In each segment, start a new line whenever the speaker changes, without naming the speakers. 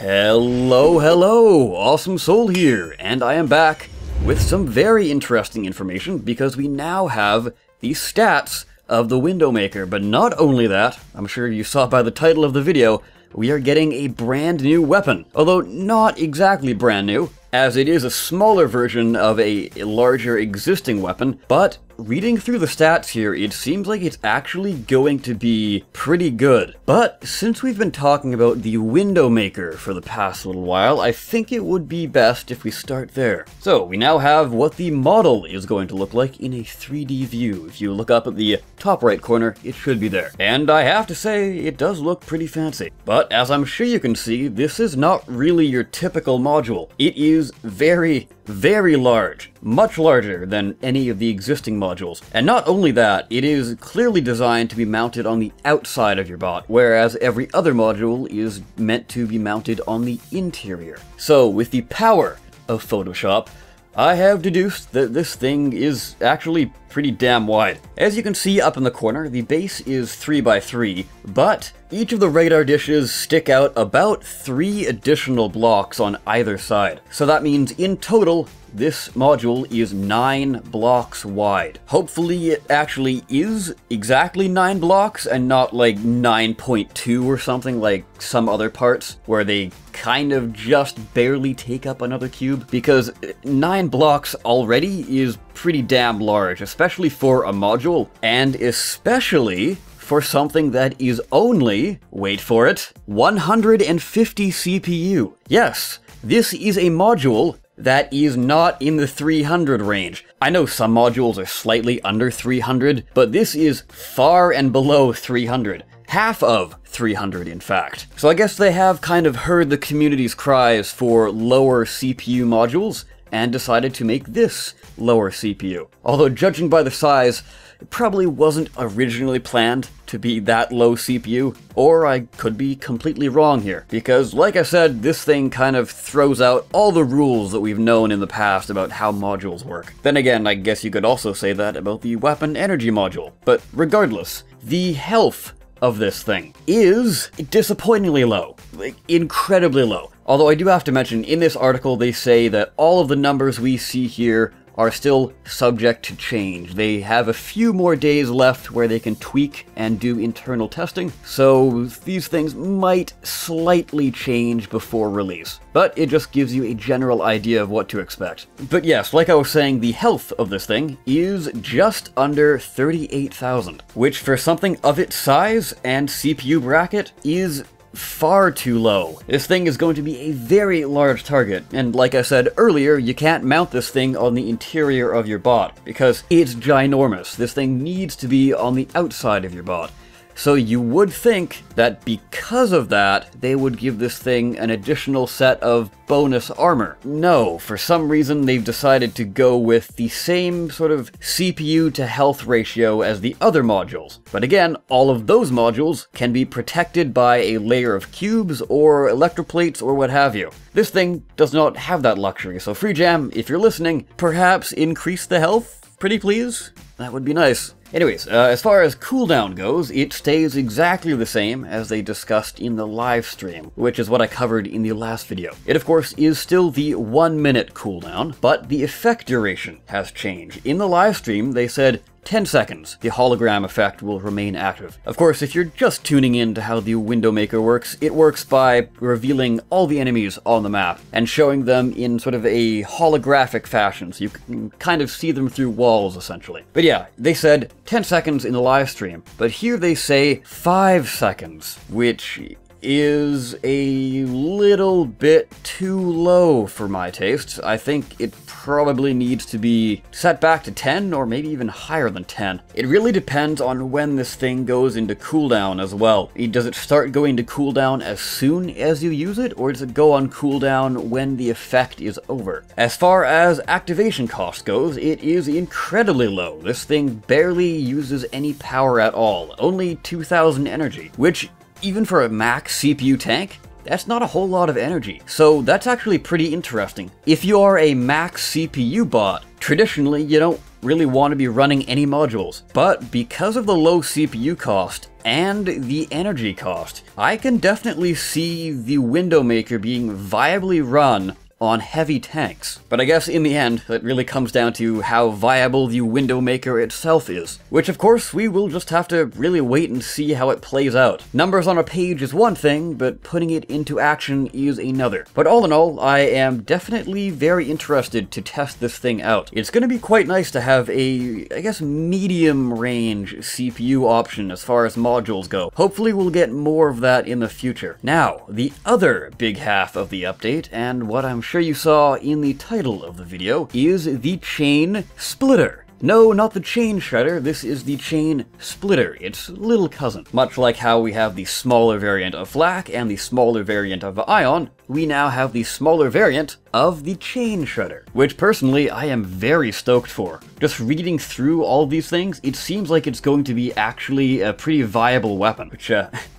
Hello, Awesome Soul here, and I am back with some very interesting information because we now have the stats of the WindowMaker. But not only that, I'm sure you saw by the title of the video, we are getting a brand new weapon. Although not exactly brand new, as it is a smaller version of a larger existing weapon, but reading through the stats here, it seems like it's actually going to be pretty good. But since we've been talking about the WindowMaker for the past little while, I think it would be best if we start there. So we now have what the model is going to look like in a 3D view. If you look up at the top right corner, it should be there. And I have to say, it does look pretty fancy. But as I'm sure you can see, this is not really your typical module. It is very large, much larger than any of the existing modules. And not only that, it is clearly designed to be mounted on the outside of your bot, whereas every other module is meant to be mounted on the interior. So with the power of Photoshop, I have deduced that this thing is actually pretty damn wide. As you can see up in the corner, the base is 3x3, but each of the radar dishes stick out about 3 additional blocks on either side. So that means in total, this module is 9 blocks wide. Hopefully it actually is exactly 9 blocks and not like 9.2 or something like some other parts where they kind of just barely take up another cube, because 9 blocks already is pretty damn large, especially for a module, and especially for something that is only, wait for it, 150 CPU. Yes, this is a module that is not in the 300 range. I know some modules are slightly under 300, but this is far and below 300. Half of 300, in fact. So I guess they have kind of heard the community's cries for lower CPU modules and decided to make this lower CPU. Although judging by the size, it probably wasn't originally planned to be that low CPU, or I could be completely wrong here, because like I said, this thing kind of throws out all the rules that we've known in the past about how modules work. Then again, I guess you could also say that about the weapon energy module. But regardless, the health of this thing is disappointingly low, like incredibly low. Although I do have to mention, in this article they say that all of the numbers we see here are still subject to change. They have a few more days left where they can tweak and do internal testing, so these things might slightly change before release. But it just gives you a general idea of what to expect. But yes, like I was saying, the health of this thing is just under 38,000, which for something of its size and CPU bracket is far too low. This thing is going to be a very large target, and like I said earlier, you can't mount this thing on the interior of your bot because it's ginormous. This thing needs to be on the outside of your bot. So you would think that because of that, they would give this thing an additional set of bonus armor. No, for some reason they've decided to go with the same sort of CPU to health ratio as the other modules. But again, all of those modules can be protected by a layer of cubes or electroplates or what have you. This thing does not have that luxury, so FreeJam, if you're listening, perhaps increase the health, pretty please? That would be nice. Anyways, as far as cooldown goes, it stays exactly the same as they discussed in the live stream, which is what I covered in the last video. It of course is still the 1 minute cooldown, but the effect duration has changed. In the live stream, they said 10 seconds, the hologram effect will remain active. Of course, if you're just tuning in to how the WindowMaker works, it works by revealing all the enemies on the map and showing them in sort of a holographic fashion, so you can kind of see them through walls, essentially. But yeah, they said 10 seconds in the live stream, but here they say 5 seconds, which is a little bit too low for my tastes. I think it probably needs to be set back to 10 or maybe even higher than 10. It really depends on when this thing goes into cooldown as well. Does it start going to cooldown as soon as you use it, or does it go on cooldown when the effect is over? As far as activation cost goes, it is incredibly low. This thing barely uses any power at all, only 2,000 energy, which even for a max CPU tank, that's not a whole lot of energy. So that's actually pretty interesting. If you are a max CPU bot, traditionally you don't really want to be running any modules. But because of the low CPU cost and the energy cost, I can definitely see the WindowMaker being viably run on heavy tanks. But I guess in the end, it really comes down to how viable the WindowMaker itself is, which of course we will just have to really wait and see how it plays out. Numbers on a page is one thing, but putting it into action is another. But all in all, I am definitely very interested to test this thing out. It's going to be quite nice to have a, I guess, medium range CPU option as far as modules go. Hopefully we'll get more of that in the future. Now, the other big half of the update, and what I'm sure you saw in the title of the video, is the chain splitter. No, not the chain shredder, this is the chain splitter, its little cousin. Much like how we have the smaller variant of flak and the smaller variant of ion, we now have the smaller variant of the chain shredder, which personally I am very stoked for. Just reading through all these things, it seems like it's going to be actually a pretty viable weapon, which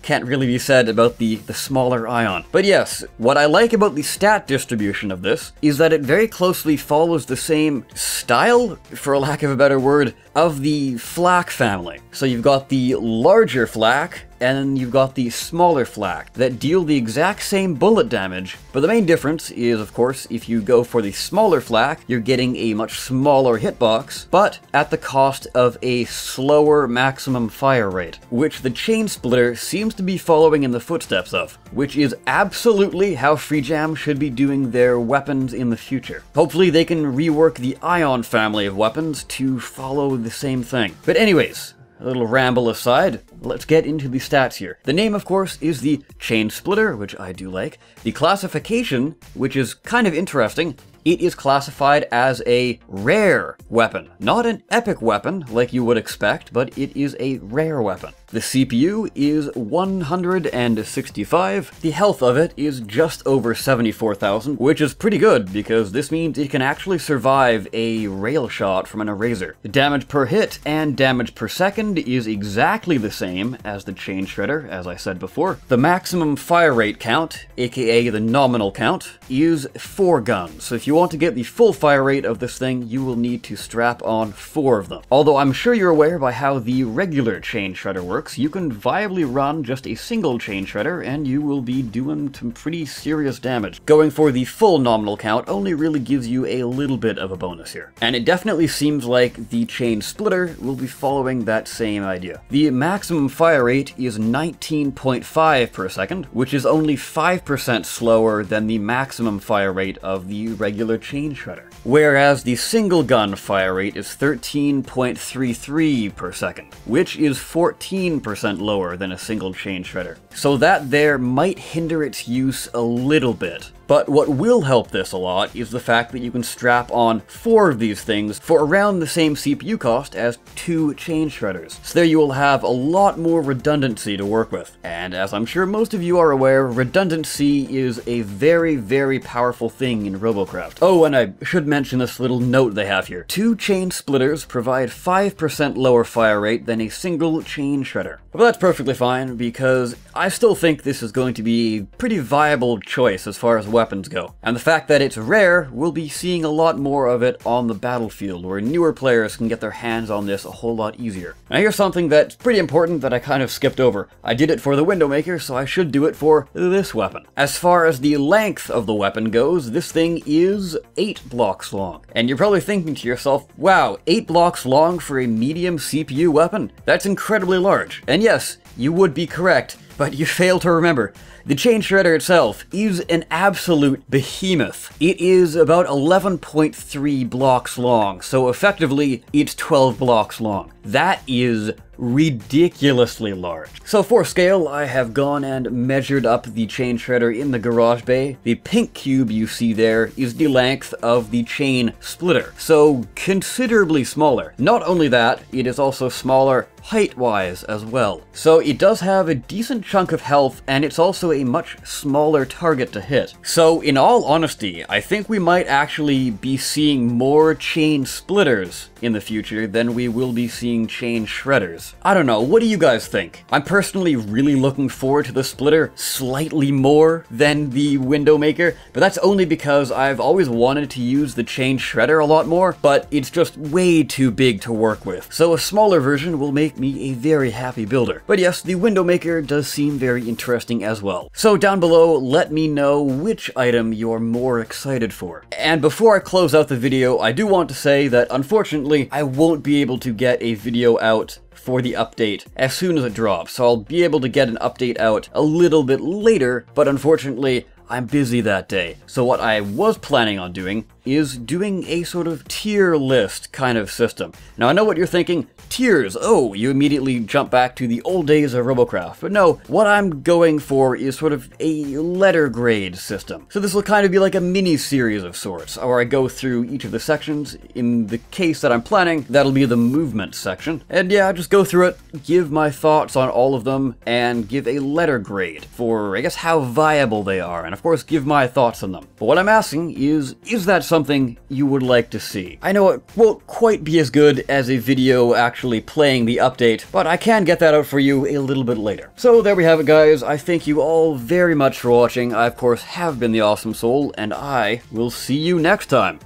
can't really be said about the smaller ion. But yes, what I like about the stat distribution of this is that it very closely follows the same style, for a lack of a better word, of the flak family. So you've got the larger flak, and then you've got the smaller flak that deal the exact same bullet damage, but the main difference is, of course, if you go for the smaller flak, you're getting a much smaller hitbox, but at the cost of a slower maximum fire rate, which the chain splitter seems to be following in the footsteps of, which is absolutely how FreeJam should be doing their weapons in the future. Hopefully they can rework the ion family of weapons to follow the same thing. But anyways, a little ramble aside, let's get into the stats here. The name, of course, is the chain splitter, which I do like. The classification, which is kind of interesting, it is classified as a rare weapon. Not an epic weapon, like you would expect, but it is a rare weapon. The CPU is 165. The health of it is just over 74,000, which is pretty good because this means it can actually survive a rail shot from an eraser. The damage per hit and damage per second is exactly the same as the chain shredder, as I said before. The maximum fire rate count, aka the nominal count, is 4 guns. So if you want to get the full fire rate of this thing, you will need to strap on 4 of them. Although I'm sure you're aware by how the regular chain shredder works, you can viably run just a single chain shredder and you will be doing some pretty serious damage. Going for the full nominal count only really gives you a little bit of a bonus here. And it definitely seems like the chain splitter will be following that same idea. The maximum fire rate is 19.5 per second, which is only 5% slower than the maximum fire rate of the regular chain shredder. Whereas the single gun fire rate is 13.33 per second, which is 14% lower than a single chain shredder. So that there might hinder its use a little bit. But what will help this a lot is the fact that you can strap on 4 of these things for around the same CPU cost as 2 chain shredders. So there you will have a lot more redundancy to work with. And as I'm sure most of you are aware, redundancy is a very, very powerful thing in Robocraft. Oh, and I should mention this little note they have here. 2 chain splitters provide 5% lower fire rate than a single chain shredder. But that's perfectly fine because I still think this is going to be a pretty viable choice as far as weapons go. And the fact that it's rare, we'll be seeing a lot more of it on the battlefield, where newer players can get their hands on this a whole lot easier. Now here's something that's pretty important that I kind of skipped over. I did it for the WindowMaker, so I should do it for this weapon. As far as the length of the weapon goes, this thing is 8 blocks long. And you're probably thinking to yourself, wow, 8 blocks long for a medium CPU weapon? That's incredibly large. And yes, you would be correct, but you fail to remember. The chain shredder itself is an absolute behemoth. It is about 11.3 blocks long, so effectively it's 12 blocks long. That is ridiculously large. So for scale, I have gone and measured up the chain shredder in the garage bay. The pink cube you see there is the length of the chain splitter, so considerably smaller. Not only that, it is also smaller height-wise as well. So it does have a decent chunk of health, and it's also a much smaller target to hit. So in all honesty, I think we might actually be seeing more chain splitters in the future than we will be seeing chain shredders. guys. I don't know, what do you guys think? I'm personally really looking forward to the splitter slightly more than the WindowMaker, but that's only because I've always wanted to use the chain shredder a lot more, but it's just way too big to work with. So a smaller version will make me a very happy builder. But yes, the WindowMaker does seem very interesting as well. So down below, let me know which item you're more excited for. And before I close out the video, I do want to say that unfortunately, I won't be able to get a video out for the update as soon as it drops. So I'll be able to get an update out a little bit later, but unfortunately, I'm busy that day. So what I was planning on doing is doing a sort of tier list kind of system. Now I know what you're thinking, tiers, oh, you immediately jump back to the old days of Robocraft. But no, what I'm going for is sort of a letter grade system. So this will kind of be like a mini series of sorts, where I go through each of the sections. In the case that I'm planning, that'll be the movement section. And yeah, I'll just go through it, give my thoughts on all of them, and give a letter grade for, I guess, how viable they are, and of course give my thoughts on them. But what I'm asking is that something you would like to see? I know it won't quite be as good as a video actually playing the update, but I can get that out for you a little bit later. So there we have it, guys. I thank you all very much for watching. I, of course, have been the Awesome Soul, and I will see you next time.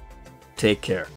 Take care.